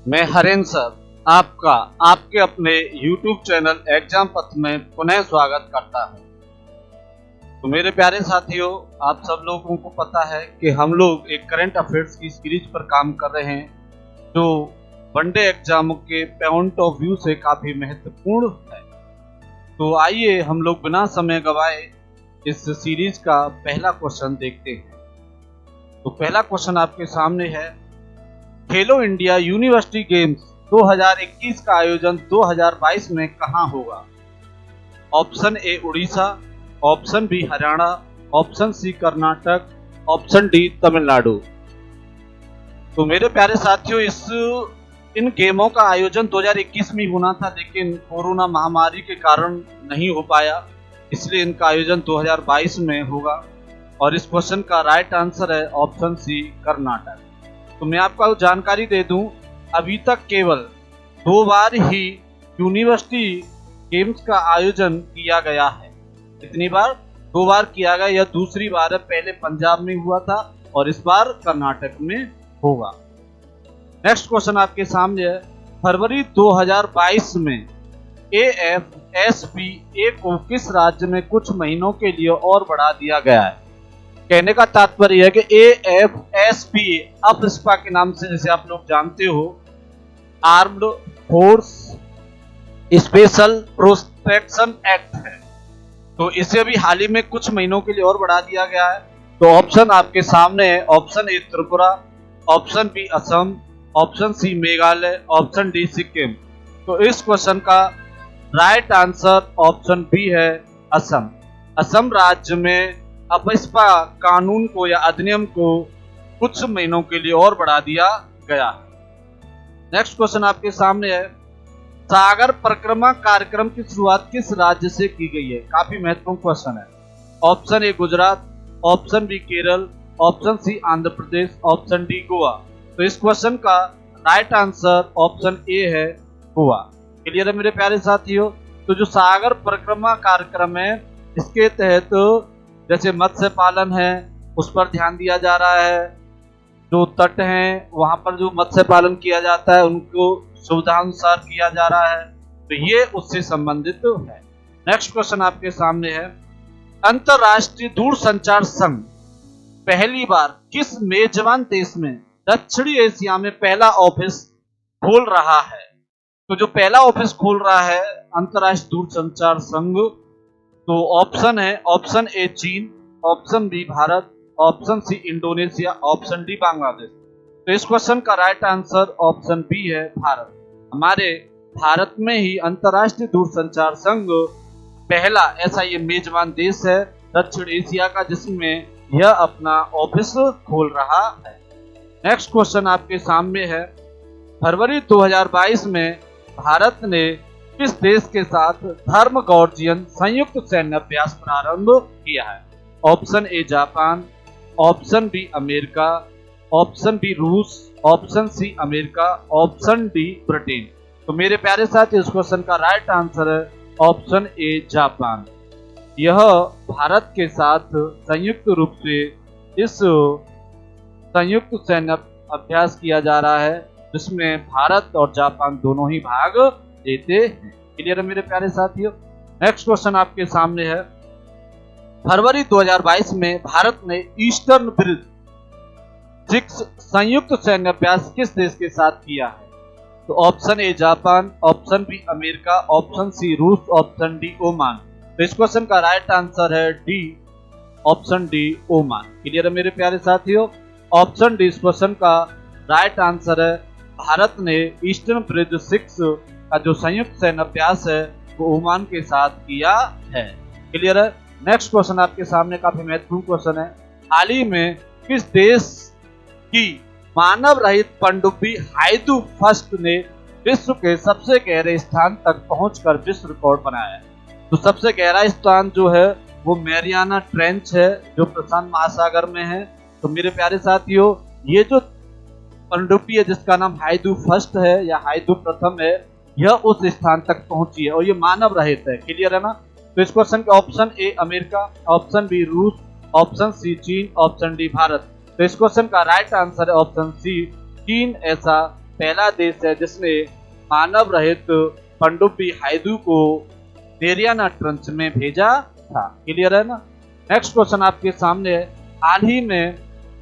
मैं हरेंद्र सर आपका आपके अपने YouTube चैनल एग्जाम पथ में पुनः स्वागत करता हूं। तो मेरे प्यारे साथियों, आप सब लोगों को पता है कि हम लोग एक करंट अफेयर्स की सीरीज पर काम कर रहे हैं जो वनडे एग्जामों के पॉइंट ऑफ व्यू से काफ़ी महत्वपूर्ण है। तो आइए हम लोग बिना समय गवाए इस सीरीज का पहला क्वेश्चन देखते हैं। तो पहला क्वेश्चन आपके सामने है, खेलो इंडिया यूनिवर्सिटी गेम्स 2021 का आयोजन 2022 में कहां होगा? Option A Orissa, option B Haryana, option C Karnataka, option D Tamil Nadu. तो मेरे प्यारे साथियों, इन गेमों का आयोजन 2021 में होना था, लेकिन कोरोना महामारी के कारण नहीं हो पाया, इसलिए इनका आयोजन 2022 में होगा। और इस क्वेश्चन का राइट आंसर है ऑप्शन सी कर्नाटक। तो मैं आपको जानकारी दे दूं, अभी तक केवल 2 बार ही यूनिवर्सिटी गेम्स का आयोजन किया गया है। कितनी बार? 2 बार किया गया। यह दूसरी बार है। पहले पंजाब में हुआ था और इस बार कर्नाटक में होगा। नेक्स्ट क्वेश्चन आपके सामने है, फरवरी 2022 में AFSPA को किस राज्य में कुछ महीनों के लिए और बढ़ा दिया गया है? कहने का तात्पर्य है कि AFSPA अफ्रीका के नाम से, जैसे आप लोग जानते हो, armed force special protection act है। तो इसे भी हाल ही में कुछ महीनों के लिए और बढ़ा दिया गया है। तो ऑप्शन आपके सामने है, option A Tripura, option B Assam, option C Meghalaya, option D Sikkim. तो इस क्वेश्चन का राइट आंसर ऑप्शन बी है असम। असम राज्य में अफ्रीका कानून को या अधिनियम को कुछ महीनों के लिए और बढ़ा दिया गया है। नेक्स्ट क्वेश्चन आपके सामने है, सागर परिक्रमा कार्यक्रम की शुरुआत किस राज्य से की गई है? काफी महत्वपूर्ण क्वेश्चन है। Option A Gujarat, option B Kerala, option C Andhra Pradesh, option D Goa. तो इस क्वेश्चन का राइट आंसर ऑप्शन ए है गोवा। क्लियर है मेरे प्यारे साथियों? तो जो सागर परिक्रमा कार्यक्रम है, इसके तहत जैसे मत्स्य पालन है उस पर ध्यान दिया जा रहा है, जो तट हैं वहां पर जो मत्स्य पालन किया जाता है उनको सुविधानुसार किया जा रहा है। तो ये उससे संबंधित है। नेक्स्ट क्वेश्चन आपके सामने है, अंतरराष्ट्रीय दूरसंचार संघ पहली बार किस मेजबान देश में दक्षिणी एशिया में पहला ऑफिस खोल रहा है? तो जो पहला ऑफिस खोल रहा है अंतरराष्ट्रीय दूरसंचार संघ, तो ऑप्शन है, ऑप्शन ए चीन, option B Bharat, option C Indonesia, option D Bangladesh. तो इस क्वेश्चन का राइट आंसर ऑप्शन बी है भारत। हमारे भारत में ही अंतरराष्ट्रीय दूरसंचार संघ पहला ऐसा ये मेजबान देश है दक्षिण एशिया का जिसमें यह अपना ऑफिस खोल रहा है। नेक्स्ट क्वेश्चन आपके सामने है, फरवरी 2022 में भारत ने किस देश के साथ धर्म गॉर्जियन संयुक्त सैन्य अभ्यास प्रारंभ किया है? Option A Japan, option B America, option B रूस, option C America, option D Britain. तो मेरे प्यारे साथी, इस क्वेश्चन का राइट आंसर है ऑप्शन ए जापान। यह भारत के साथ संयुक्त रूप से इस संयुक्त सैन्य अभ्यास किया जा रहा है जिसमें भारत और जापान दोनों ही भाग देते हैं। क्लियर है मेरे प्यारे साथियों? नेक्स्ट क्वेश्चन आपके सामने है, फरवरी 2022 में भारत ने ईस्टर्न ब्रिज 6 संयुक्त सैन्य अभ्यास किस देश के साथ किया है? तो option A Japan, option B America, option C रूस, ऑप्शन डी ओमान। तो इस क्वेश्चन का राइट आंसर है D, option D Oman. Clear है मेरे प्यारे साथियों? ऑप्शन डी इस क्वेश्चन का राइट आंसर है। भारत ने ईस्टर्न ब्रिज 6 का जो संयुक्त सैन्य अभ्यास है वो ओमान के साथ किया है। क्लियर है? नेक्स्ट क्वेश्चन आपके सामने काफी महत्वपूर्ण क्वेश्चन है, हाल ही में किस देश की मानव रहित पनडुब्बी हाइदू फर्स्ट ने विश्व के सबसे गहरे स्थान तक पहुंचकर विश्व रिकॉर्ड बनाया है? तो सबसे गहरा स्थान जो है वो मैरियाना ट्रेंच है जो प्रशांत महासागर में है। तो मेरे प्यारे साथियों, ये जो पनडुब्बी है जिसका नाम हाइदू फर्स्ट है या हाइदू प्रथम है, यह उस स्थान तक पहुंची है और ये मानव रहित है। क्लियर है ना? तो इस क्वेश्चन का option A America, option B रूस, ऑप्शन सी चीन, ऑप्शन डी भारत। तो इस क्वेश्चन का राइट आंसर है ऑप्शन सी चीन ऐसा पहला देश है जिसने मानव रहित पनडुब्बी हाइडू को मेरियाना ट्रंच में भेजा था। क्लियर है ना। नेक्स्ट क्वेश्चन आपके सामने है, हाल ही में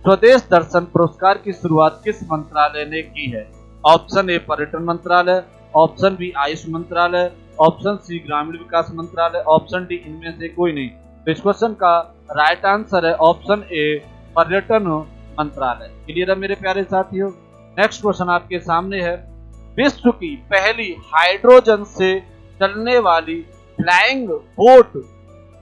स्वदेश दर्शन पुरस्कार की शुरुआत किस मंत्रालय ने की है? ऑप्शन ए पर्यटन मंत्रालय, ऑप्शन बी आयुष मंत्रालय, ऑप्शन सी ग्रामीण विकास मंत्रालय, ऑप्शन डी इनमें से कोई नहीं। तो इस क्वेश्चन का राइट आंसर है ऑप्शन ए पर्यटन मंत्रालय। क्लियर है मेरे प्यारे साथियों। नेक्स्ट क्वेश्चन आपके सामने है, विश्व की पहली हाइड्रोजन से चलने वाली फ्लाइंग बोट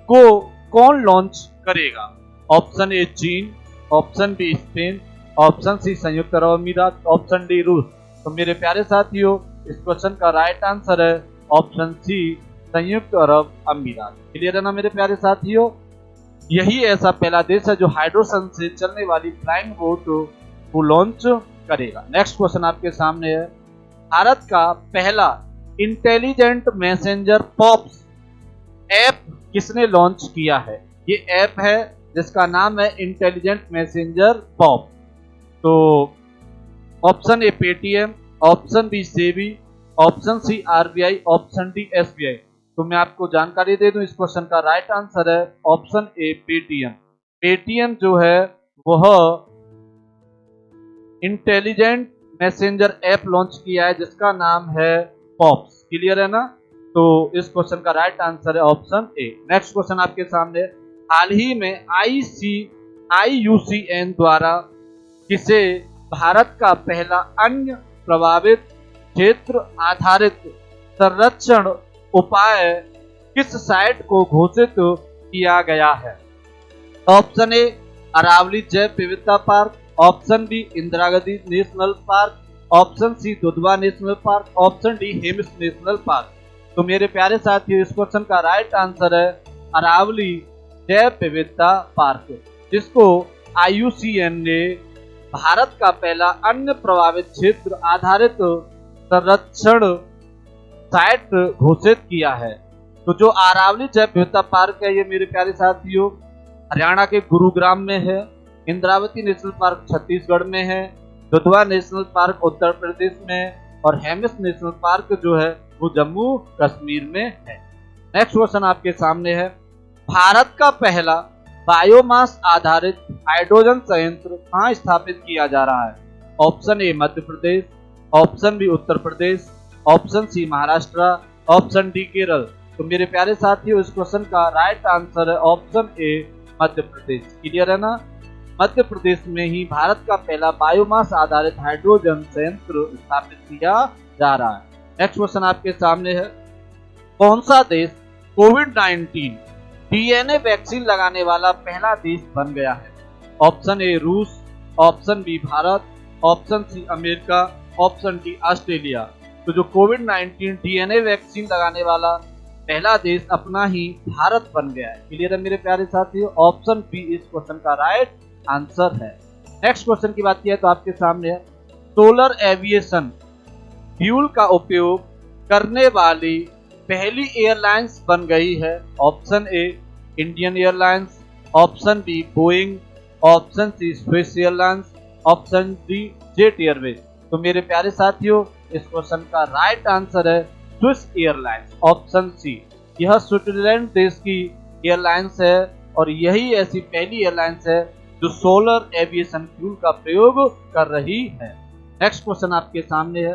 को कौन लॉन्च करेगा? ऑप्शन ए चीन, option B Spain, option C संयुक्त अरब अमीरात, ऑप्शन डी रूस। तो मेरे प्यारे साथियों इस क्वेश्चन का राइट आंसर है ऑप्शन सी संयुक्त अरब अमीरात। क्लियर है ना मेरे प्यारे साथियों। यही ऐसा पहला देश है जो हाइड्रोजन से चलने वाली फ्लाइंग बोट को लॉन्च करेगा। नेक्स्ट क्वेश्चन आपके सामने है, भारत का पहला इंटेलिजेंट मैसेंजर पॉप्स ऐप किसने लॉन्च किया है? ये ऐप है जिसका नाम है इंटेलिजेंट मैसेंजर पॉप। तो option A Paytm, option B SEBI, option C RBI, option D SBI. तो मैं आपको जानकारी दे दूं, इस क्वेश्चन का राइट आंसर है ऑप्शन ए पेटीएम। पेटीएम जो है वह इंटेलिजेंट मैसेंजर ऐप लॉन्च किया है जिसका नाम है पॉप्स। क्लियर है ना। तो इस क्वेश्चन का राइट आंसर है ऑप्शन ए। नेक्स्ट क्वेश्चन आपके सामने, हाल ही में IUCN द्वारा किसे भारत का पहला अन्य प्रभावित क्षेत्र आधारित संरक्षण उपाय किस साइट को घोषित किया गया है? ऑप्शन ए अरावली जैव विविधता park, option B Indira Gandhi national park, option C Dudhwa national park, option D Hemis national park. तो मेरे प्यारे साथियों इस क्वेश्चन का राइट आंसर है अरावली जैव विविधता पार्क, जिसको IUCN ने भारत का पहला अन्य प्रभावित क्षेत्र आधारित संरक्षण साइट घोषित किया है। तो जो अरावली जैव विविधता पार्क है ये मेरे प्यारे साथियों हरियाणा के गुरुग्राम में है, इंद्रावती नेशनल पार्क छत्तीसगढ़ में है, दुधवा नेशनल पार्क उत्तर प्रदेश में और हेमिस नेशनल पार्क जो है वो जम्मू कश्मीर में है। नेक्स्ट क्वेश्चन आपके सामने है, भारत का पहला बायोमास आधारित हाइड्रोजन संयंत्र कहाँ स्थापित किया जा रहा है? Option A Madhya Pradesh, option B Uttar Pradesh, option C Maharashtra, option D Kerala. तो मेरे प्यारे साथियों इस क्वेश्चन का राइट आंसर है option A Madhya Pradesh. Clear है ना। मध्य प्रदेश में ही भारत का पहला बायोमास आधारित हाइड्रोजन संयंत्र स्थापित किया जा रहा है। नेक्स्ट क्वेश्चन आपके सामने है, कौन सा देश कोविड-19 DNA वैक्सीन लगाने वाला पहला देश बन गया है? ऑप्शन ए रूस, option B Bharat, option C America, option D Australia. तो जो कोविड-19 DNA वैक्सीन लगाने वाला पहला देश अपना ही भारत बन गया है। क्लियर है मेरे प्यारे साथियों, ऑप्शन बी इस क्वेश्चन का राइट आंसर है। नेक्स्ट क्वेश्चन की बात की है तो आपके सामने है, सोलर एविएशन फ्यूल का उपयोग करने वाली पहली एयरलाइंस बन गई है। Option A Indian Airlines, option B Boeing, option C Swiss Airlines, option D Jet Airways. तो मेरे प्यारे साथियों इस क्वेश्चन का राइट आंसर है स्विस एयरलाइंस, ऑप्शन सी। यह स्विट्जरलैंड देश की एयरलाइंस है और यही ऐसी पहली एयरलाइंस है जो सोलर एविएशन फ्यूल का प्रयोग कर रही है। नेक्स्ट क्वेश्चन आपके सामने है,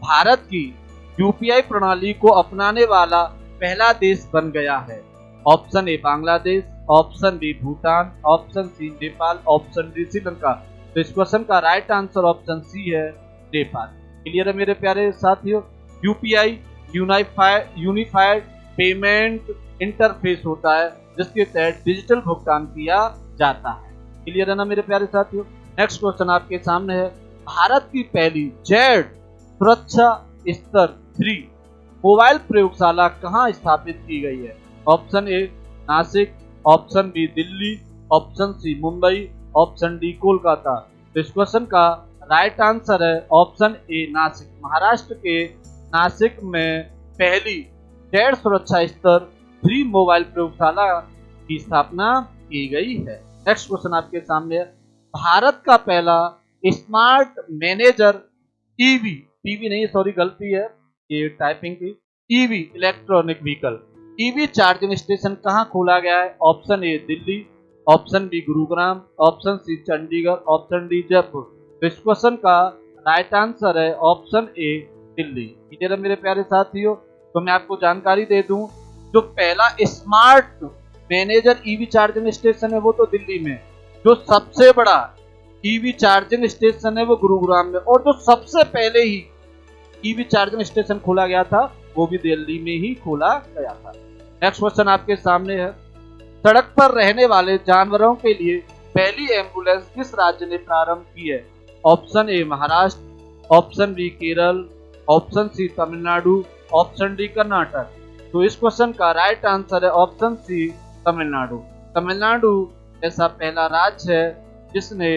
भारत की UPI प्रणाली को अपनाने वाला पहला देश बन गया है। Option A Bangladesh, option B Bhutan, option C Nepal, option D Sri Lanka. तो इस क्वेश्चन का राइट आंसर ऑप्शन सी है नेपाल। क्लियर है मेरे प्यारे साथियों। UPI यूनिफाइड पेमेंट इंटरफेस होता है जिसके तहत डिजिटल भुगतान किया जाता है। क्लियर है ना मेरे प्यारे साथियों। नेक्स्ट क्वेश्चन आपके सामने है, भारत की पहली जेड सुरक्षा स्तर 3 मोबाइल प्रयोगशाला कहाँ स्थापित की गई है? Option A Nashik, option B Delhi, option C Mumbai, option D Kolkata. तो इस क्वेश्चन का राइट आंसर है ऑप्शन ए नासिक। महाराष्ट्र के नासिक में पहली जेड सुरक्षा स्तर 3 मोबाइल प्रयोगशाला की स्थापना की गई है। नेक्स्ट क्वेश्चन आपके सामने है, भारत का पहला स्मार्ट मैनेजर ईवी, टीवी नहीं, सॉरी गलती है ये टाइपिंग की, EV electronic vehicle. EV charging station कहाँ खोला गया है? Option A Delhi, option B Gurugram, option C Chandigarh, option D Jaipur. इस क्वेश्चन का राइट आंसर है ऑप्शन ए दिल्ली। क्लियर है मेरे प्यारे साथियों? तो मैं आपको जानकारी दे दूं, जो पहला smart manager EV charging station है वो तो दिल्ली में, जो सबसे बड़ा ईवी चार्जिंग स्टेशन है वो गुरुग्राम में, और जो सबसे पहले ही ईवी चार्जिंग स्टेशन खोला गया था वो भी दिल्ली में ही खोला गया था। नेक्स्ट क्वेश्चन आपके सामने है, सड़क पर रहने वाले जानवरों के लिए पहली एम्बुलेंस किस राज्य ने प्रारंभ की है? Option A Maharashtra, option B Kerala, option C Tamil Nadu, option D Karnataka. तो इस क्वेश्चन का राइट आंसर है ऑप्शन सी तमिलनाडु। तमिलनाडु ऐसा पहला राज्य है जिसने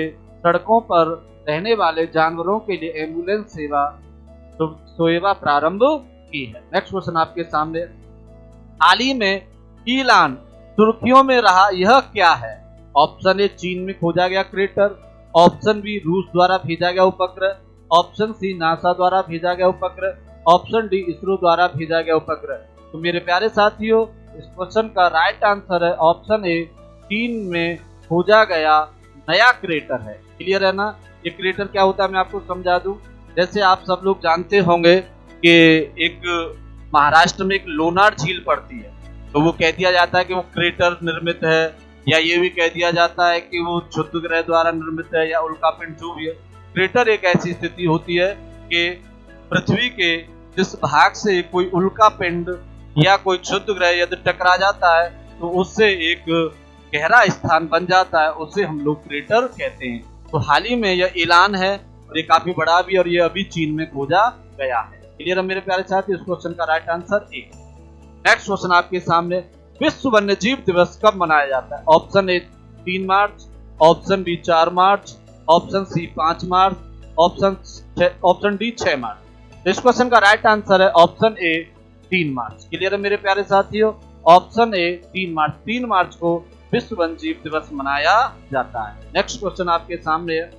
सड़कों पर रहने वाले जानवरों के लिए एम्बुलेंस सेवा प्रारंभ की है। नेक्स्ट क्वेश्चन आपके सामने, हाल ही में ईलान सुर्खियों में रहा यह क्या है? ऑप्शन ए चीन में खोजा गया क्रेटर, ऑप्शन बी रूस द्वारा भेजा गया उपग्रह, ऑप्शन सी नासा द्वारा भेजा गया उपग्रह, ऑप्शन डी इसरो द्वारा भेजा गया उपग्रह। तो मेरे प्यारे साथियों, इस क्वेश्चन का राइट आंसर है ऑप्शन ए चीन में खोजा गया नया क्रेटर है। क्लियर है ना? ये क्रेटर क्या होता है मैं आपको समझा दूं। जैसे आप सब लोग जानते होंगे कि एक महाराष्ट्र में एक लोनार झील पड़ती है, तो वो कह दिया जाता है कि वो क्रेटर निर्मित है, या ये भी कह दिया जाता है कि वो क्षुद्र ग्रह द्वारा निर्मित है, या उल्कापिंड जो भी है। क्रेटर एक ऐसी स्थिति होती है कि पृथ्वी के जिस भाग से कोई उल्कापिंड या कोई क्षुद्र ग्रह यदि टकरा जाता है तो उससे एक गहरा स्थान बन जाता है, उसे हम लोग क्रेटर कहते हैं। तो हाल ही में यह ऐलान है और ये काफी बड़ा भी, और ये अभी चीन में खोजा गया है। क्लियर है मेरे प्यारे साथी? इस क्वेश्चन का right answer A. Next question आपके सामने, विश्व वन्य जीव दिवस कब मनाया जाता है? Option A 3 March, option B 4 March, option C 5 March, option D 6 March. इस क्वेश्चन का राइट आंसर है ऑप्शन ए 3 मार्च। क्लियर है मेरे प्यारे साथियों? ऑप्शन ए 3 मार्च। 3 मार्च को विश्व वन्य जीव दिवस मनाया जाता है। नेक्स्ट क्वेश्चन आपके सामने है,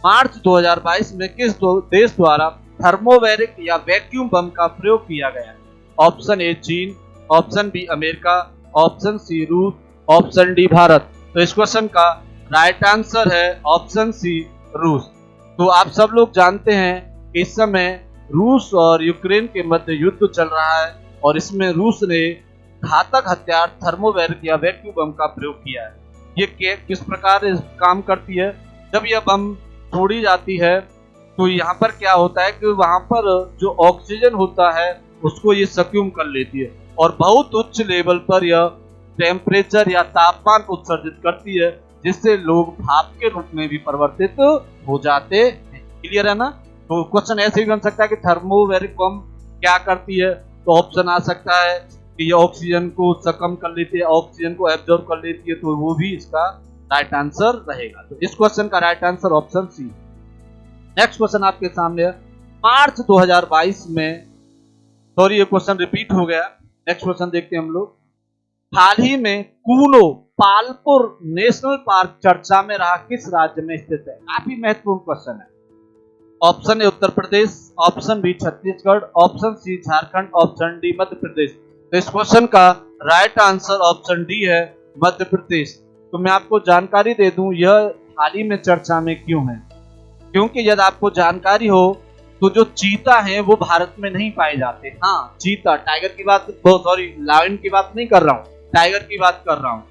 मार्च 2022 में किस देश द्वारा थर्मोवेरिक या वैक्यूम बम का प्रयोग किया गया? ऑप्शन ए चीन, option B America, option C रूस, ऑप्शन डी भारत। तो इस क्वेश्चन का राइट आंसर है ऑप्शन सी रूस। तो आप सब लोग जानते हैं कि इस समय रूस और यूक्रेन के मध्य युद्ध चल रहा है, और इसमें रूस ने घातक हथियार थर्मोवेरिक या वैक्यूम बम का प्रयोग किया है। ये किस प्रकार काम करती है? जब यह बम छोड़ी जाती है तो यहाँ पर क्या होता है कि वहां पर जो ऑक्सीजन होता है उसको ये सक्यूम कर लेती है, और बहुत उच्च लेवल पर यह टेम्परेचर या तापमान उत्सर्जित करती है, जिससे लोग भाप के रूप में भी परिवर्तित हो जाते हैं। क्लियर है ना? तो क्वेश्चन ऐसे भी बन सकता है कि थर्मोवेरिक बम क्या करती है? तो ऑप्शन आ सकता है कि ये ऑक्सीजन को सकम कर लेती है, ऑक्सीजन को एब्जॉर्ब कर लेती है, तो वो भी इसका राइट आंसर रहेगा। तो इस क्वेश्चन का right answer option C. Next question आपके सामने है, मार्च 2022 में, सॉरी ये क्वेश्चन रिपीट हो गया। नेक्स्ट क्वेश्चन देखते हैं हम लोग, हाल ही में कूनो पालपुर नेशनल पार्क चर्चा में रहा किस राज्य में स्थित है? काफी महत्वपूर्ण क्वेश्चन है। Option A Uttar Pradesh, option B Chhattisgarh, option C Jharkhand, option D Madhya Pradesh. तो इस क्वेश्चन का राइट आंसर ऑप्शन डी है मध्य प्रदेश। तो मैं आपको जानकारी दे दूं, यह हाल ही में चर्चा में क्यों है? क्योंकि यदि आपको जानकारी हो तो जो चीता हैं वो भारत में नहीं पाए जाते। हाँ, चीता, टाइगर की बात, सॉरी लायन की बात नहीं कर रहा हूँ, टाइगर की बात कर रहा हूँ।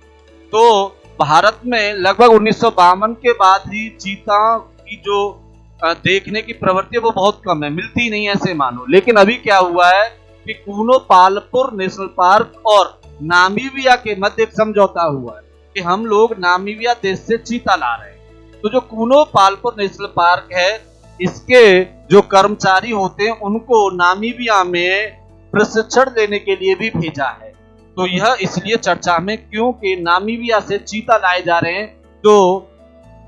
तो भारत में लगभग 1952 के बाद ही चीता की जो देखने की प्रवृत्ति वो बहुत कम है, मिलती नहीं ऐसे मानो। लेकिन अभी क्या हुआ है कि कूनो पालपुर नेशनल पार्क और नामीबिया के मध्य एक समझौता हुआ है कि हम लोग नामीबिया देश से चीता ला रहे हैं। तो जो कूनो पालपुर नेशनल पार्क है, इसके जो कर्मचारी होते हैं उनको नामीबिया में प्रशिक्षण देने के लिए भी भेजा है। तो यह इसलिए चर्चा में क्योंकि नामीबिया से चीता लाए जा रहे हैं, जो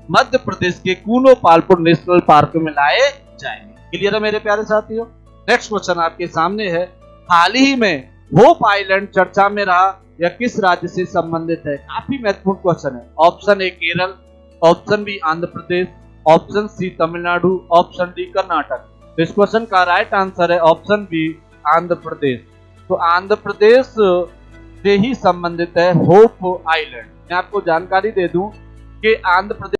मध्य प्रदेश के कूनो पालपुर नेशनल पार्क में लाए जाएंगे। क्लियर है मेरे प्यारे साथियों? नेक्स्ट क्वेश्चन आपके सामने है, हाल ही में होप आइलैंड चर्चा में रहा या किस राज्य से संबंधित है? काफी महत्वपूर्ण क्वेश्चन है। Option A Kerala, option B Andhra Pradesh, option C Tamil Nadu, option D Karnataka. तो इस क्वेश्चन का राइट आंसर है ऑप्शन बी आंध्र प्रदेश। तो आंध्र प्रदेश से ही संबंधित है होप आइलैंड। मैं आपको जानकारी दे दूं कि आंध्र प्रदेश